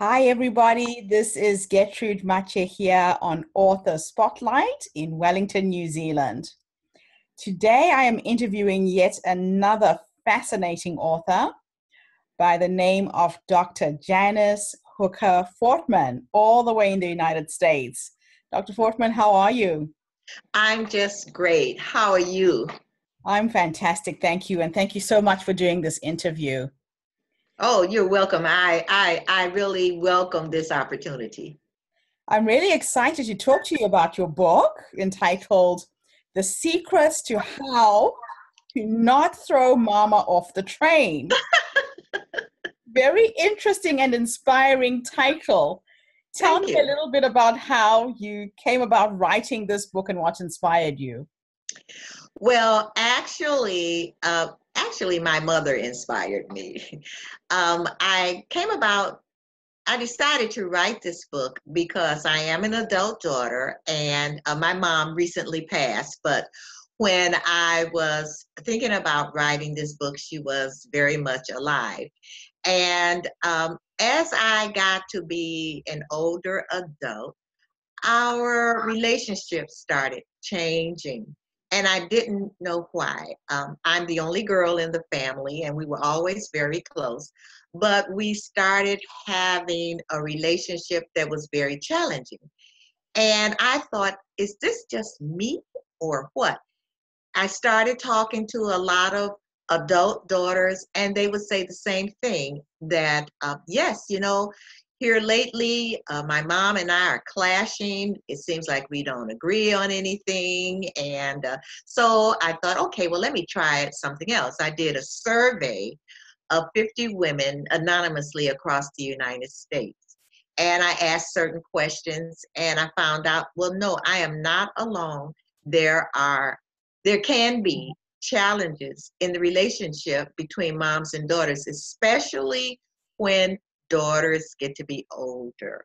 Hi, everybody. This is Gertrude Mache here on Author Spotlight in Wellington, New Zealand. Today, I am interviewing yet another fascinating author by the name of Dr. Janice Hooker Fortman, all the way in the United States. Dr. Fortman, how are you? I'm just great. How are you? I'm fantastic. Thank you. And thank you so much for doing this interview. Oh, you're welcome. I really welcome this opportunity. I'm really excited to talk to you about your book entitled The Secrets to How to Not Throw Mama Off the Train. Very interesting and inspiring title. Tell Thank me a you. little bit about how you came about writing this book and what inspired you. Well, actually, my mother inspired me. I came about. I decided to write this book because I am an adult daughter, and my mom recently passed. But when I was thinking about writing this book, she was very much alive. And as I got to be an older adult, our relationship started changing. And I didn't know why. I'm the only girl in the family, and we were always very close. But we started having a relationship that was very challenging. And I thought, is this just me or what? I started talking to a lot of adult daughters, and they would say the same thing that, yes, here lately, my mom and I are clashing. It seems like we don't agree on anything. And so I thought, okay, well, let me try something else. I did a survey of 50 women anonymously across the United States. And I asked certain questions, and I found out, well, no, I am not alone. There can be challenges in the relationship between moms and daughters, especially when daughters get to be older.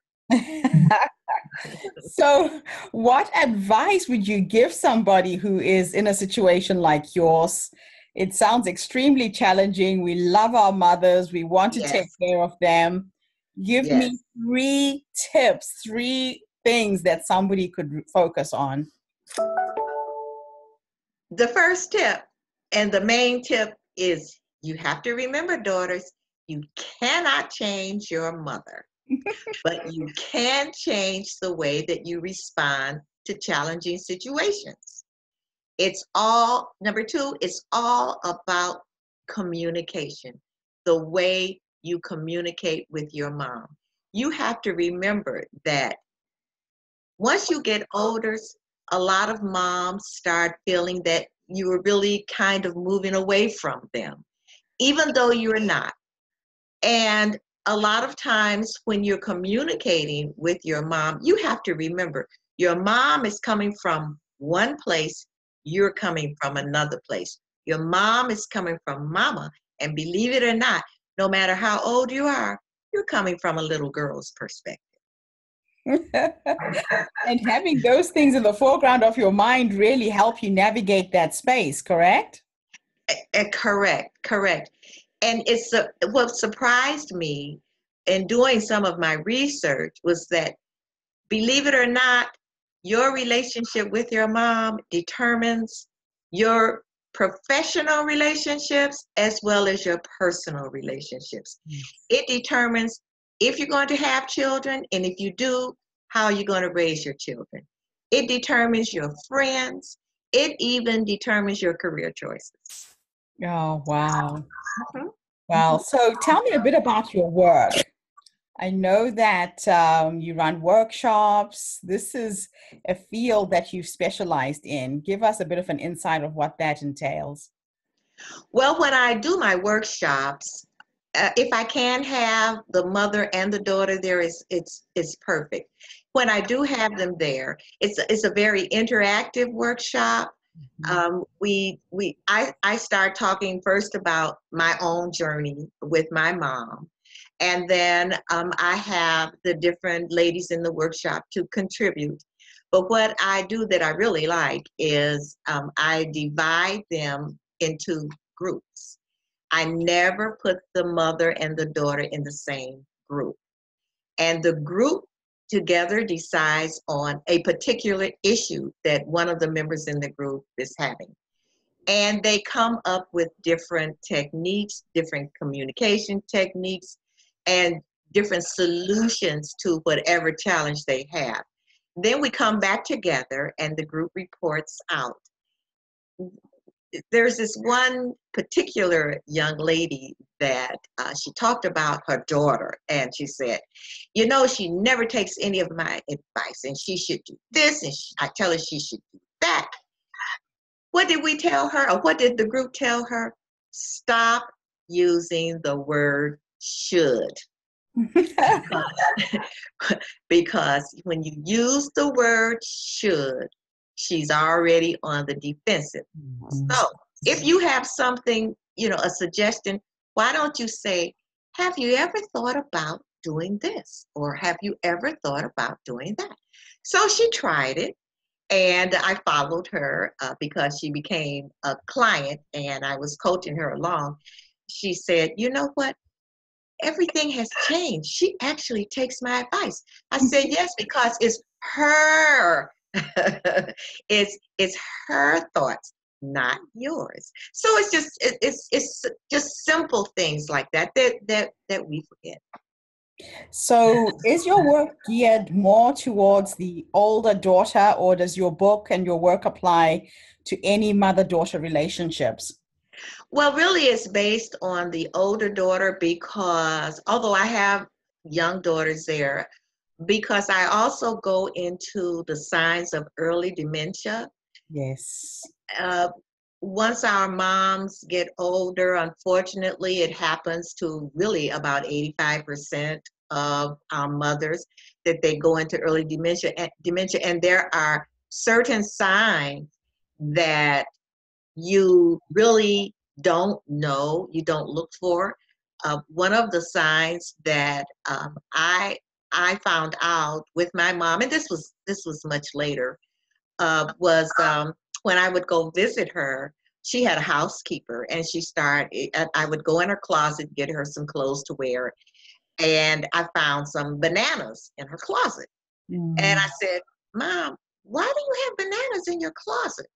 So, what advice would you give somebody who is in a situation like yours? It sounds extremely challenging. We love our mothers, we want to take Yes, care of them. Give me yes. three tips, three things that somebody could focus on. The first tip and the main tip is you have to remember, daughters, you cannot change your mother, but you can change the way that you respond to challenging situations. Number two, it's all about communication, the way you communicate with your mom. You have to remember that once you get older, a lot of moms start feeling that you are really kind of moving away from them, even though you're not. And a lot of times when you're communicating with your mom, you have to remember your mom is coming from one place, you're coming from another place. Your mom is coming from mama. And believe it or not, no matter how old you are, you're coming from a little girl's perspective. And having those things in the foreground of your mind really help you navigate that space, correct? Correct, correct. And what surprised me in doing some of my research was that, believe it or not, your relationship with your mom determines your professional relationships as well as your personal relationships. It determines if you're going to have children, and if you do, how you're going to raise your children. It determines your friends. It even determines your career choices. Oh, wow. Mhm. Well, so tell me a bit about your work. I know that you run workshops. This is a field that you've specialized in. Give us a bit of an insight of what that entails. Well, when I do my workshops, if I can have the mother and the daughter there, it's perfect. When I do have them there, it's a very interactive workshop. I start talking first about my own journey with my mom, and then I have the different ladies in the workshop to contribute. But what I do that I really like is I divide them into groups. I never put the mother and the daughter in the same group. And the group together decides on a particular issue that one of the members in the group is having. And they come up with different techniques, different communication techniques, and different solutions to whatever challenge they have. Then we come back together and the group reports out. There's this one particular young lady that she talked about her daughter, and she said, you know, she never takes any of my advice, and she should do this, and I tell her she should do that. What did we tell her, or what did the group tell her? Stop using the word should. Because when you use the word should, she's already on the defensive. So if you have something, you know, a suggestion, why don't you say, have you ever thought about doing this? Or have you ever thought about doing that? So she tried it. And I followed her because she became a client and I was coaching her along. She said, you know what? Everything has changed. She actually takes my advice. I said, yes, because it's her. it's her thoughts, not yours. So it's just simple things like that we forget. So is your work geared more towards the older daughter, or does your book and your work apply to any mother-daughter relationships? Well, really, it's based on the older daughter because although I have young daughters there, because I also go into the signs of early dementia. Yes. Uh, Once our moms get older, unfortunately, it happens to really about 85% of our mothers that they go into early dementia, and there are certain signs that you really don't know, you don't look for. One of the signs that I found out with my mom, and this was much later, was when I would go visit her. She had a housekeeper, and I would go in her closet, get her some clothes to wear, and I found some bananas in her closet. And I said, Mom, why do you have bananas in your closet?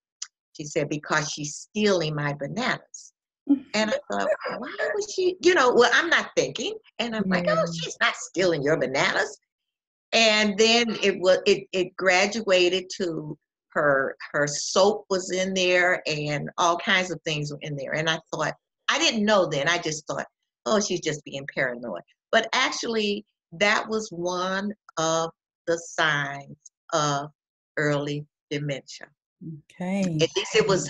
She said, because she's stealing my bananas. And I thought, why would she, well, I'm not thinking. And I'm like, oh, she's not stealing your bananas. And then it graduated to her soap was in there and all kinds of things were in there. And I thought, I didn't know then. I just thought, oh, she's just being paranoid. But actually, that was one of the signs of early dementia. Okay. At least it was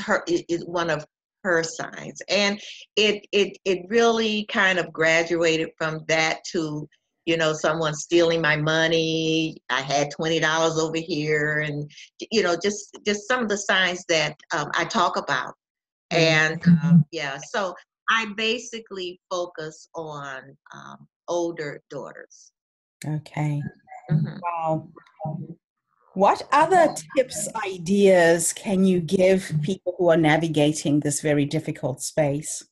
one of her signs, and it really kind of graduated from that to someone stealing my money. I had $20 over here, and just some of the signs that I talk about. And yeah, so I basically focus on older daughters. Okay. Mm-hmm. Wow. What other tips, ideas can you give people who are navigating this very difficult space?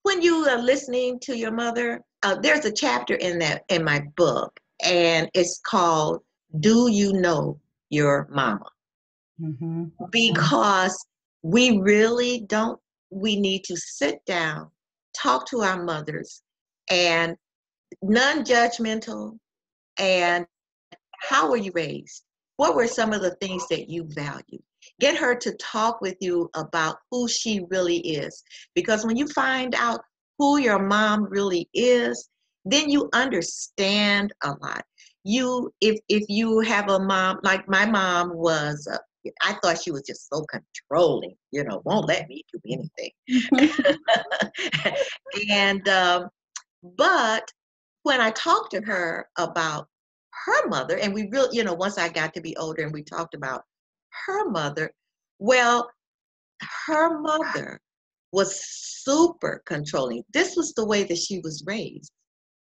When you are listening to your mother, there's a chapter in my book, and it's called "Do You Know Your Mama?" Mm-hmm. Because we really don't. We need to sit down, talk to our mothers, and non-judgmental. And how were you raised? What were some of the things that you value? Get her to talk with you about who she really is. Because when you find out who your mom really is, then you understand a lot. If you have a mom, like my mom was, I thought she was just so controlling, won't let me do anything. And, but when I talked to her about her mother, and we really, once I got to be older and we talked about her mother, well, her mother was super controlling. This was the way that she was raised,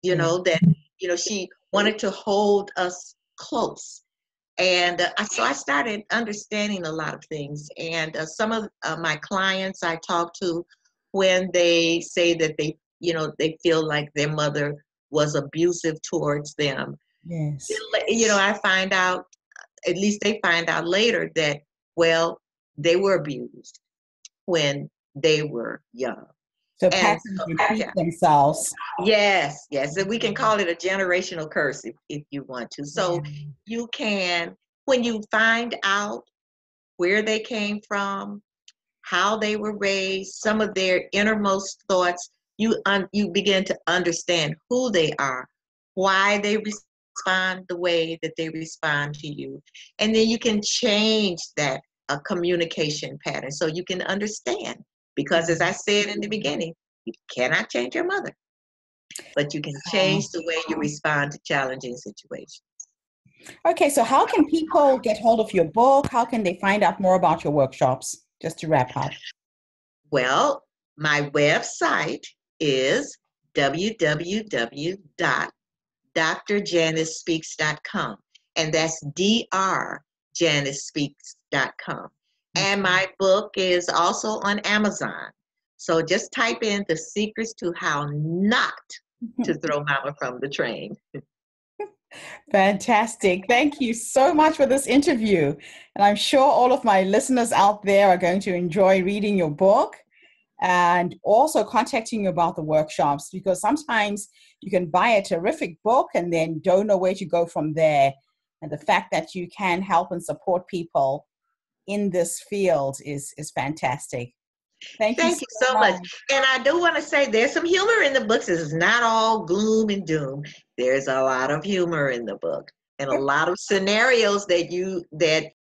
that, she wanted to hold us close. And so I started understanding a lot of things. And some of my clients I talk to, when they say that they feel like their mother was abusive towards them. Yes. You know, I find out, at least they find out later that, well, they were abused when they were young. So And patterns so, repeat yeah, themselves. yes, yes. And we can call it a generational curse if you want to. Yeah. So you can, when you find out where they came from, how they were raised, some of their innermost thoughts, you begin to understand who they are, why they respond the way that they respond to you, and then you can change that communication pattern so you can understand. Because as I said in the beginning, you cannot change your mother, but you can Wow. change the way you respond to challenging situations. Okay, so how can people get hold of your book? How can they find out more about your workshops? Just to wrap up. Well, my website is www.drjanicespeaks.com, and that's drjanicespeaks.com. And Okay. my book is also on Amazon. So just type in The Secrets to How Not to Throw Mama from the Train. Fantastic. Thank you so much for this interview. And I'm sure all of my listeners out there are going to enjoy reading your book and also contacting you about the workshops, because sometimes you can buy a terrific book and then don't know where to go from there. And the fact that you can help and support people in this field is fantastic. Thank you Thank so you so much. much. And I do want to say there's some humor in the books. It's not all gloom and doom. There's a lot of humor in the book and a lot of scenarios that